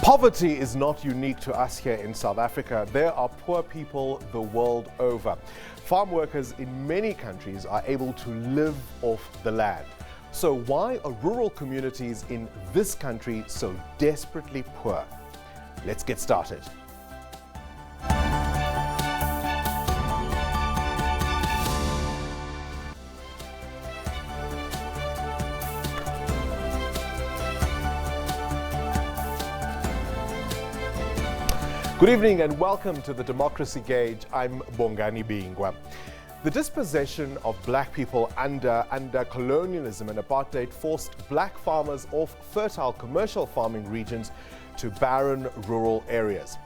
Poverty is not unique to us here in South Africa. There are poor people the world over. Farm workers in many countries are able to live off the land. So why are rural communities in this country so desperately poor? Let's get started. Good evening and welcome to the Democracy Gauge. I'm Bongani Bingwa. The dispossession of black people under colonialism and apartheid forced black farmers off fertile commercial farming regions to barren rural areas.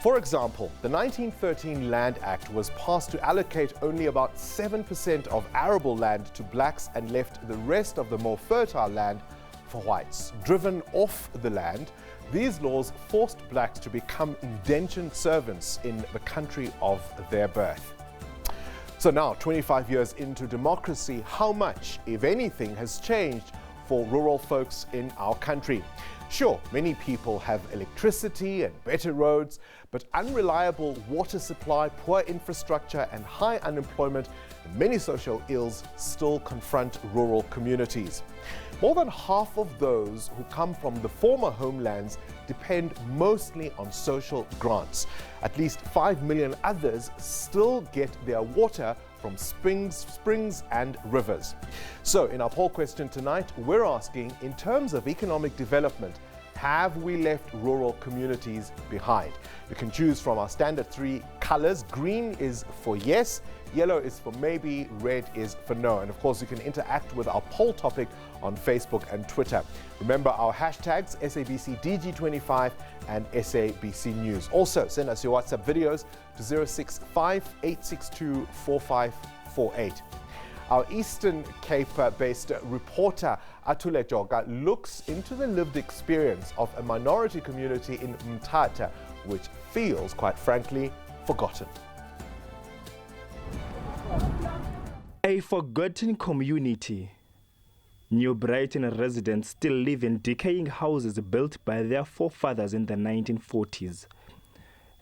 For example, the 1913 Land Act was passed to allocate only about 7% of arable land to blacks and left the rest of the more fertile land for whites. Driven off the land, these laws forced blacks to become indentured servants in the country of their birth. So now, 25 years into democracy, how much, if anything, has changed for rural folks in our country? Sure, many people have electricity and better roads, but unreliable water supply, poor infrastructure and high unemployment and many social ills still confront rural communities. More than half of those who come from the former homelands depend mostly on social grants. At least 5 million others still get their water from springs and rivers. So in our poll question tonight, we're asking, in terms of economic development, have we left rural communities behind? You can choose from our standard 3 colors. Green is for yes, yellow is for maybe, red is for no. And of course, you can interact with our poll topic on Facebook and Twitter. Remember our hashtags SABCDG25 and SABC News. Also, send us your WhatsApp videos to 065-862-4548. Our Eastern Cape-based reporter Atule Joga looks into the lived experience of a minority community in Mthatha, which feels, quite frankly, forgotten. A forgotten community. New Brighton residents still live in decaying houses built by their forefathers in the 1940s.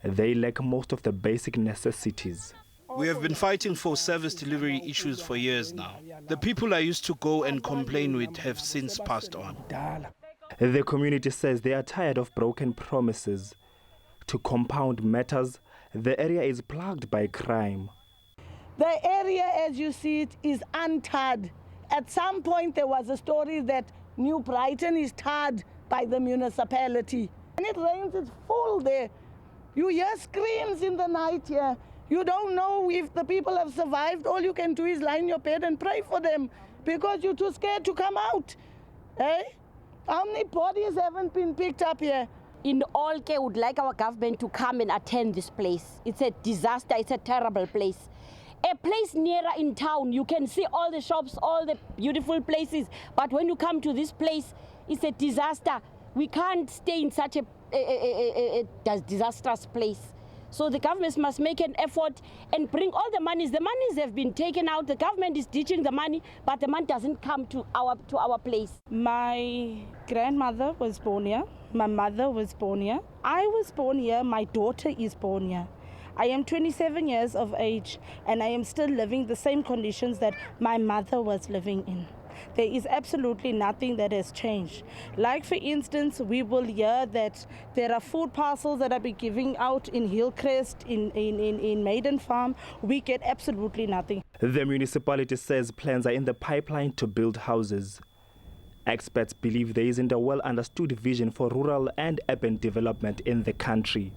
They lack most of the basic necessities. We have been fighting for service delivery issues for years now. The people I used to go and complain with have since passed on. The community says they are tired of broken promises. To compound matters, the area is plagued by crime. The area, as you see it, is untarred. At some point, there was a story that New Brighton is tarred by the municipality. When it rains, it's full there. You hear screams in the night here. You don't know if the people have survived. All you can do is lie in your bed and pray for them because you're too scared to come out. Eh? How many bodies haven't been picked up here? In all care, would like our government to come and attend this place. It's a disaster. It's a terrible place. A place nearer in town, you can see all the shops, all the beautiful places. But when you come to this place, it's a disaster. We can't stay in such a disastrous place. So the government must make an effort and bring all the monies. The monies have been taken out. The government is ditching the money, but the money doesn't come to our place. My grandmother was born here. My mother was born here. I was born here. My daughter is born here. I am 27 years of age and I am still living the same conditions that my mother was living in. There is absolutely nothing that has changed. Like for instance, we will hear that there are food parcels that are being given out in Hillcrest, in Maiden Farm. We get absolutely nothing. The municipality says plans are in the pipeline to build houses. Experts believe there isn't a well-understood vision for rural and urban development in the country.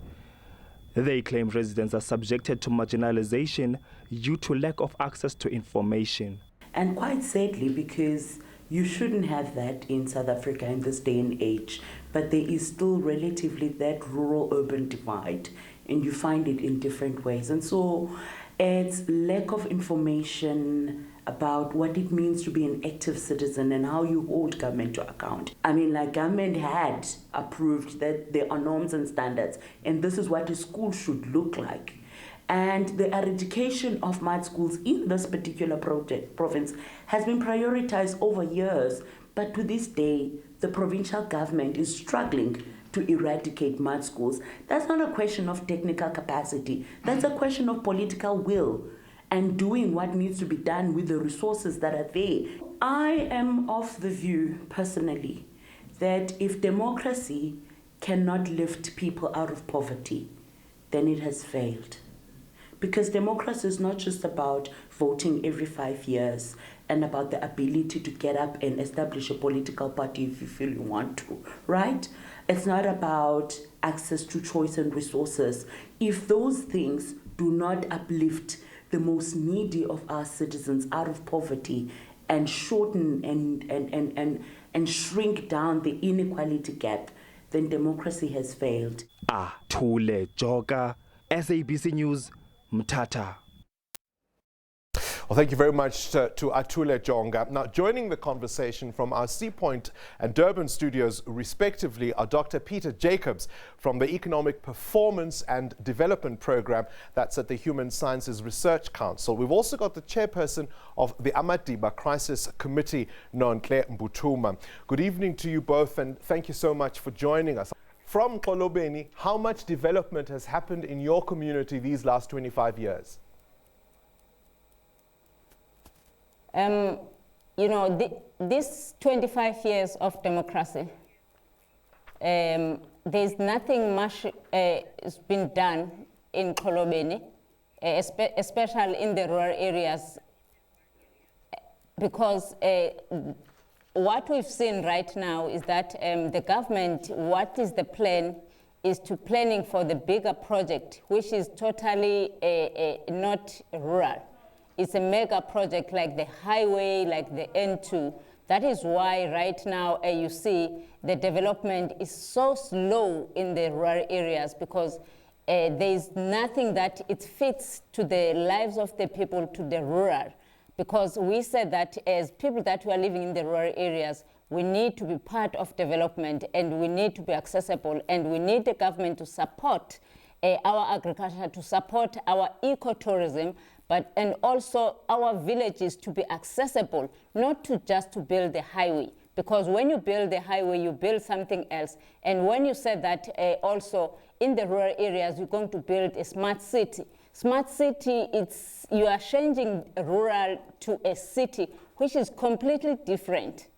They claim residents are subjected to marginalization due to lack of access to information. And quite sadly, because you shouldn't have that in South Africa in this day and age, but there is still relatively that rural-urban divide, and you find it in different ways. And so it's lack of information about what it means to be an active citizen and how you hold government to account. I mean, like government had approved that there are norms and standards, and this is what a school should look like. And the eradication of mud schools in this particular province has been prioritized over years, but to this day, the provincial government is struggling to eradicate mud schools. That's not a question of technical capacity. That's a question of political will and doing what needs to be done with the resources that are there. I am of the view, personally, that if democracy cannot lift people out of poverty, then it has failed. Because democracy is not just about voting every 5 years and about the ability to get up and establish a political party if you feel you want to, right? It's not about access to choice and resources. If those things do not uplift the most needy of our citizens out of poverty and shorten and shrink down the inequality gap, then democracy has failed. Thule Joka, SABC News, Mthatha. Well, thank you very much to Atule Jonga. Now, joining the conversation from our Seapoint and Durban studios, respectively, are Dr. Peter Jacobs from the Economic Performance and Development Program that's at the Human Sciences Research Council. We've also got the chairperson of the Amadiba Crisis Committee, Nonhle Mbutuma. Good evening to you both, and thank you so much for joining us. From Xolobeni, how much development has happened in your community these last 25 years? This 25 years of democracy, there's nothing much has been done in Xolobeni, especially in the rural areas, because what we've seen right now is that the government, what is the plan, is to planning for the bigger project, which is totally not rural. It's a mega project like the highway, like the N2. That is why right now you see the development is so slow in the rural areas, because there's nothing that it fits to the lives of the people, to the rural. Because we said that as people that were living in the rural areas, we need to be part of development and we need to be accessible, and we need the government to support our agriculture, to support our ecotourism, and also our villages to be accessible, not to just to build the highway. Because when you build the highway, you build something else. And when you said that also in the rural areas, you're going to build a smart city. Smart city, you are changing rural to a city, which is completely different.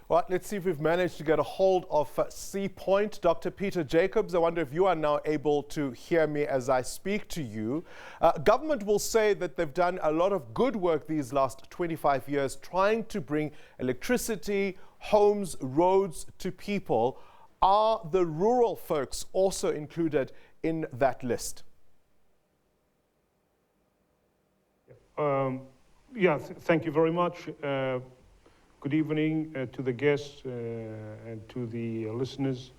Well, let's see if we've managed to get a hold of Seapoint. Dr. Peter Jacobs, I wonder if you are now able to hear me as I speak to you. Government will say that they've done a lot of good work these last 25 years trying to bring electricity, homes, roads to people. Are the rural folks also included in that list? Thank you very much. Good evening to the guests and to the listeners.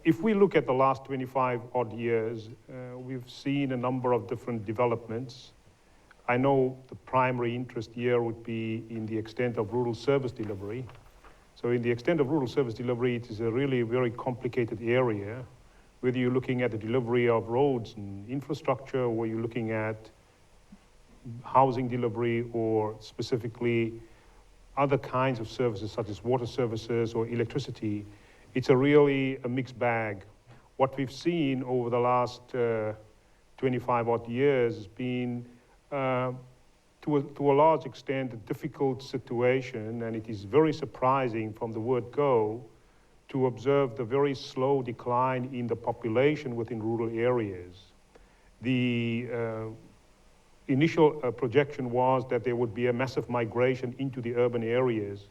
If we look at the last 25 odd years, we've seen a number of different developments. I know the primary interest here would be in the extent of rural service delivery. So in the extent of rural service delivery, it is a really very complicated area, whether you're looking at the delivery of roads and infrastructure, or you're looking at housing delivery, or specifically other kinds of services such as water services or electricity. It's really a mixed bag. What we've seen over the last 25 odd years has been to a large extent a difficult situation, and it is very surprising from the word go to observe the very slow decline in the population within rural areas. The initial projection was that there would be a massive migration into the urban areas.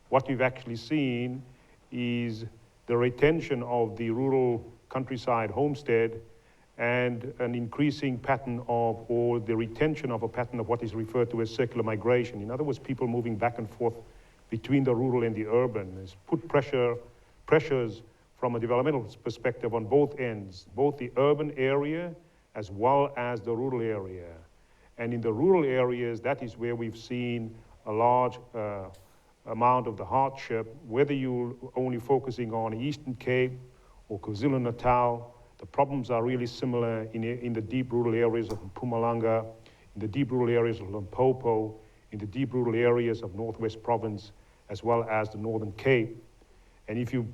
What we've actually seen is the retention of the rural countryside homestead and an increasing pattern of, or the retention of a pattern of what is referred to as circular migration. In other words, people moving back and forth between the rural and the urban. It's put pressures from a developmental perspective on both ends, both the urban area as well as the rural area. And in the rural areas, that is where we've seen a large amount of the hardship, whether you're only focusing on Eastern Cape or KwaZulu-Natal. The problems are really similar in the deep rural areas of Mpumalanga, in the deep rural areas of Limpopo, in the deep rural areas of Northwest Province, as well as the Northern Cape. And if you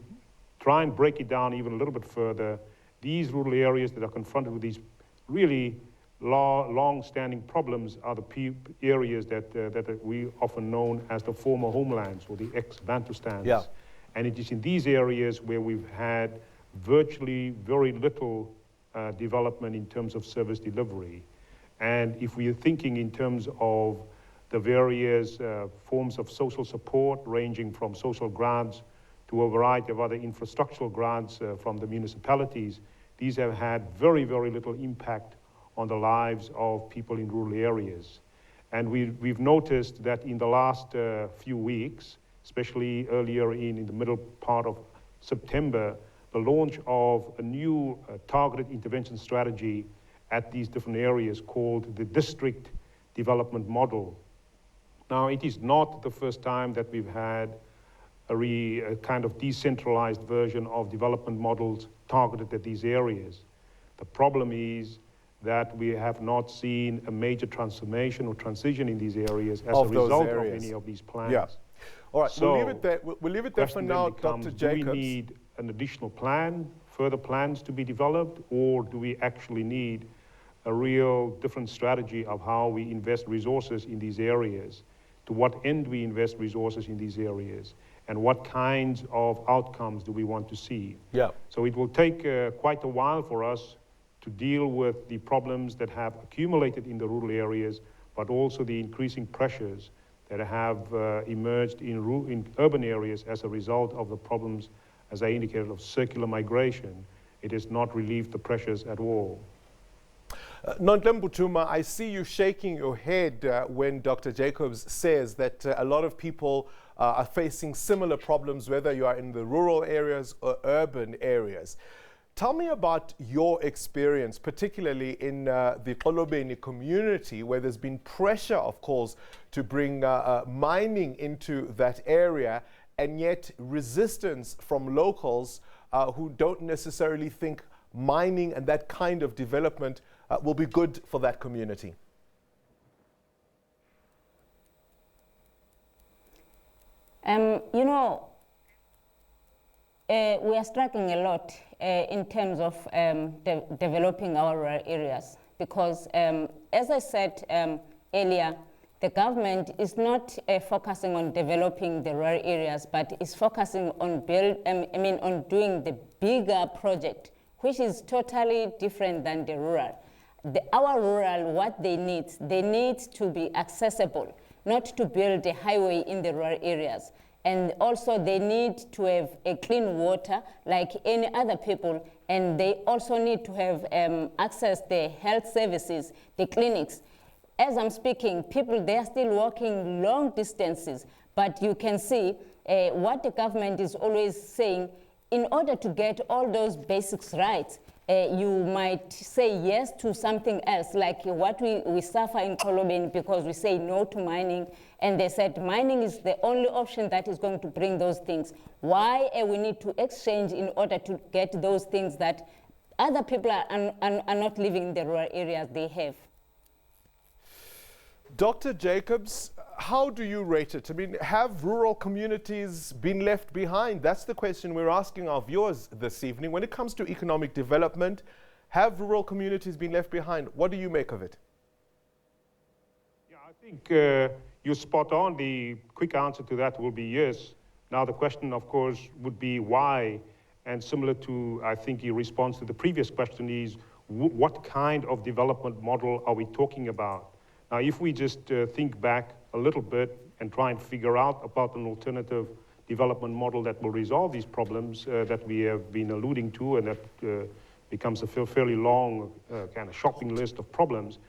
try and break it down even a little bit further, these rural areas that are confronted with these really long-standing problems are the areas that we often known as the former homelands or the ex-Bantustans. Yeah. And it is in these areas where we've had virtually very little development in terms of service delivery. And if we are thinking in terms of the various forms of social support, ranging from social grants to a variety of other infrastructural grants from the municipalities, these have had very, very little impact on the lives of people in rural areas. And we've noticed that in the last few weeks, especially earlier in the middle part of September, the launch of a new targeted intervention strategy at these different areas called the District Development Model. Now, it is not the first time that we've had a kind of decentralized version of development models targeted at these areas. The problem is that we have not seen a major transformation or transition in these areas as a result of any of these plans. Yeah. All right, so we'll leave it there. We'll leave it there for now, Dr. Jacobs. Do we need an additional plan, further plans to be developed, or do we actually need a real different strategy of how we invest resources in these areas, to what end we invest resources in these areas, and what kinds of outcomes do we want to see? Yeah. So it will take quite a while for us to deal with the problems that have accumulated in the rural areas, but also the increasing pressures that have emerged in urban areas as a result of the problems, as I indicated, of circular migration. It has not relieved the pressures at all. Nonhle Mbuthuma, I see you shaking your head when Dr. Jacobs says that a lot of people are facing similar problems, whether you are in the rural areas or urban areas. Tell me about your experience, particularly in the Xolobeni community, where there's been pressure, of course, to bring mining into that area, and yet resistance from locals who don't necessarily think mining and that kind of development will be good for that community. You know, we are struggling a lot in terms of developing our rural areas because, as I said earlier, the government is not focusing on developing the rural areas, but is focusing on on doing the bigger project, which is totally different than the rural. Our rural, what they need to be accessible, not to build a highway in the rural areas. And also they need to have a clean water like any other people, and they also need to have access to the health services, the clinics. As I'm speaking, people, they are still walking long distances, but you can see what the government is always saying, in order to get all those basics right, you might say yes to something else, like what we suffer in Xolobeni because we say no to mining, and they said mining is the only option that is going to bring those things. Why we need to exchange in order to get those things that other people are not living in the rural areas they have? Dr. Jacobs, how do you rate it? I mean, have rural communities been left behind? That's the question we're asking our viewers this evening. When it comes to economic development, have rural communities been left behind? What do you make of it? Yeah, I think you're spot on. The quick answer to that will be yes. Now, the question, of course, would be why? And similar to, I think, your response to the previous question is, what kind of development model are we talking about? Now, if we just think back a little bit and try and figure out about an alternative development model that will resolve these problems that we have been alluding to, and that becomes a fairly long kind of shopping list of problems.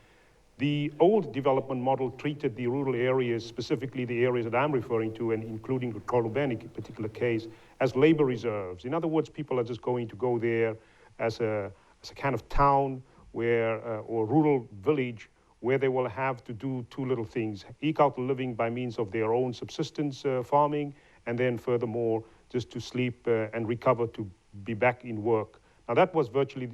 The old development model treated the rural areas, specifically the areas that I'm referring to, and including the Xolobeni particular case, as labor reserves. In other words, people are just going to go there as a kind of town where, or rural village, where they will have to do two little things: eke out a living by means of their own subsistence farming, and then furthermore, just to sleep and recover to be back in work. Now that was virtually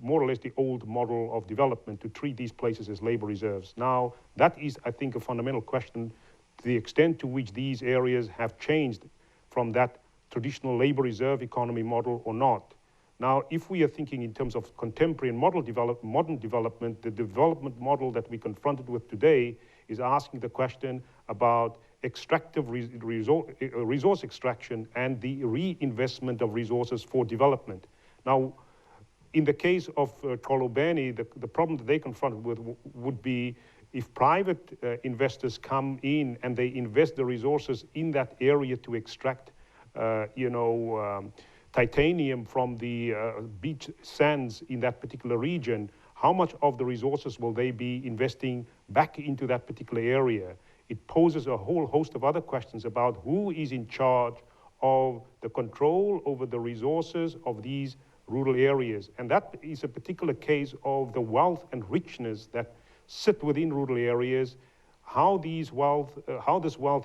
more or less the old model of development, to treat these places as labor reserves. Now that is, I think, a fundamental question, to the extent to which these areas have changed from that traditional labor reserve economy model or not. Now, if we are thinking in terms of contemporary and modern development, the development model that we're confronted with today is asking the question about extractive resource extraction and the reinvestment of resources for development. Now, in the case of Kolobeni, the problem that they confronted with would be if private investors come in and they invest the resources in that area to extract, titanium from the beach sands in that particular region, how much of the resources will they be investing back into that particular area? It poses a whole host of other questions about who is in charge of the control over the resources of these rural areas. And that is a particular case of the wealth and richness that sit within rural areas. How this wealth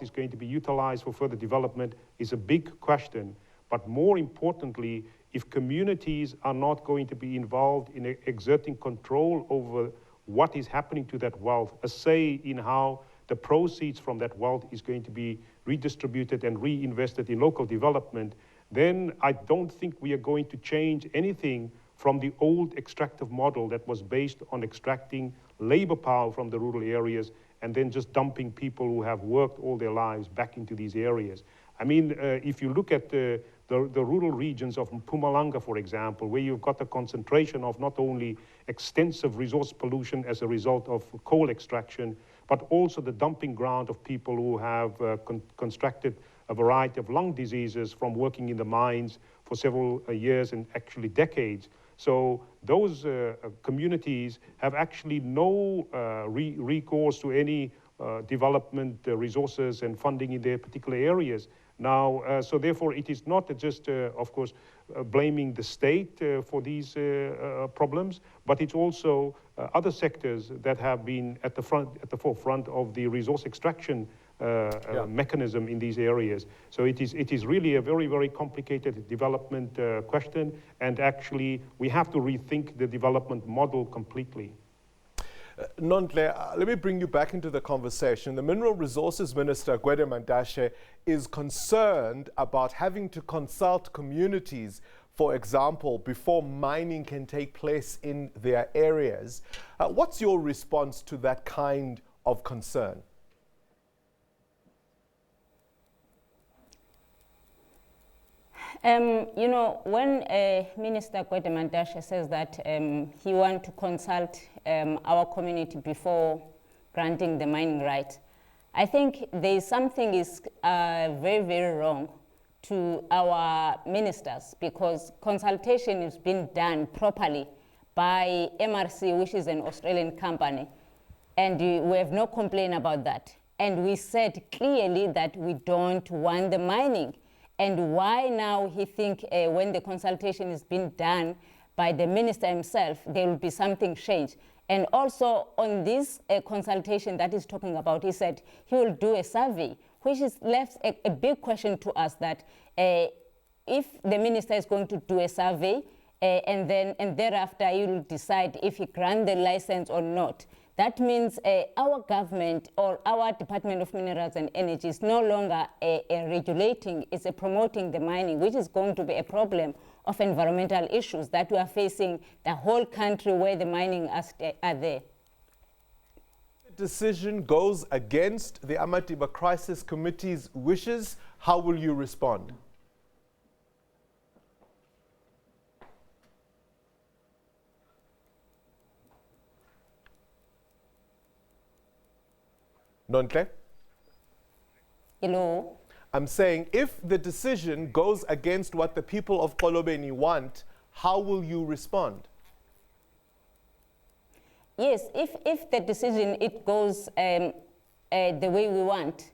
is going to be utilized for further development is a big question. But more importantly, if communities are not going to be involved in exerting control over what is happening to that wealth, a say in how the proceeds from that wealth is going to be redistributed and reinvested in local development, then I don't think we are going to change anything from the old extractive model that was based on extracting labor power from the rural areas and then just dumping people who have worked all their lives back into these areas. I mean, if you look at the rural regions of Mpumalanga, for example, where you've got a concentration of not only extensive resource pollution as a result of coal extraction, but also the dumping ground of people who have constructed a variety of lung diseases from working in the mines for several years and actually decades. So those communities have actually no recourse to any development resources and funding in their particular areas. Now, so therefore, it is not just, of course, blaming the state for these problems, but it's also other sectors that have been at the forefront of the resource extraction mechanism in these areas. So it is really a very, very complicated development question, and actually, we have to rethink the development model completely. Nonhle, let me bring you back into the conversation. The Mineral Resources Minister, Gwede Mantashe, is concerned about having to consult communities, for example, before mining can take place in their areas. What's your response to that kind of concern? When Minister Gwede Mantashe says that he wants to consult our community before granting the mining right, I think there is something is very, very wrong to our ministers, because consultation is being done properly by MRC, which is an Australian company, and we have no complaint about that. And we said clearly that we don't want the mining. And why now he think when the consultation is being done by the minister himself, there will be something changed. And also on this consultation that he's talking about, he said he will do a survey, which is left a big question to us that if the minister is going to do a survey and thereafter he will decide if he grant the license or not. That means our government or our Department of Minerals and Energy is no longer regulating, it's promoting the mining, which is going to be a problem of environmental issues that we are facing the whole country where the mining are there. The decision goes against the Amatiba Crisis Committee's wishes. How will you respond? Nonhle? Hello? I'm saying if the decision goes against what the people of Kolobeni want, how will you respond? Yes, if the decision it goes the way we want,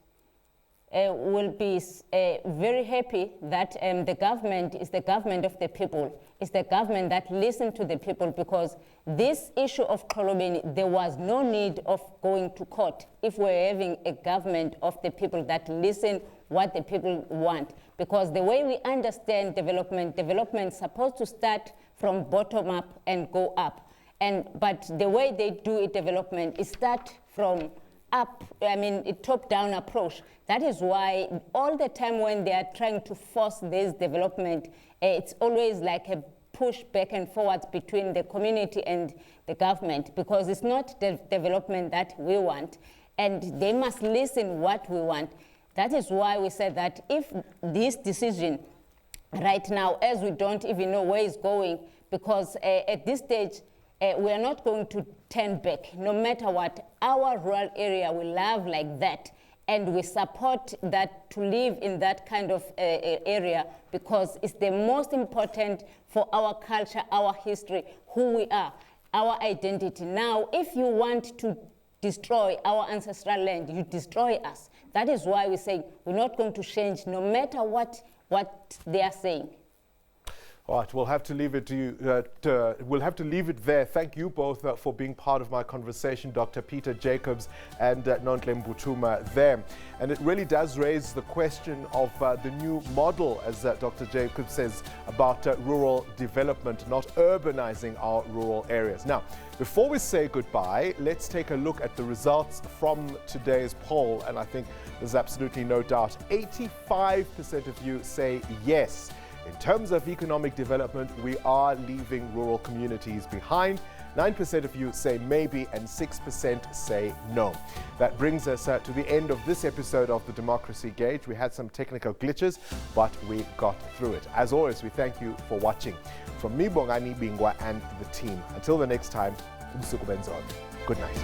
we'll be very happy that the government is the government of the people. It's the government that listens to the people, because this issue of Kolobeni, there was no need of going to court if we're having a government of the people that listen what the people want. Because the way we understand development is supposed to start from bottom up and go up. But the way they do it, development, is start from a top-down approach. That is why all the time when they are trying to force this development, it's always like a push back and forwards between the community and the government, because it's not the development that we want, and they must listen what we want. That is why we said that if this decision right now, as we don't even know where it's going, because at this stage, we are not going to turn back, no matter what. Our rural area we love like that, and we support that, to live in that kind of area, because it's the most important for our culture, our history, who we are, our identity. Now, if you want to destroy our ancestral land, you destroy us. That is why we say we're not going to change, no matter what they are saying. All right, we'll have to leave it to you. We'll have to leave it there. Thank you both for being part of my conversation, Dr. Peter Jacobs and Nontle Mbutuma there. And it really does raise the question of the new model, as Dr. Jacobs says, about rural development, not urbanizing our rural areas. Now, before we say goodbye, let's take a look at the results from today's poll. And I think there's absolutely no doubt 85% of you say yes. In terms of economic development, we are leaving rural communities behind. 9% of you say maybe, and 6% say no. That brings us to the end of this episode of the Democracy Gauge. We had some technical glitches, but we got through it. As always, we thank you for watching. From me, Bongani Bingwa, and the team. Until the next time, good night.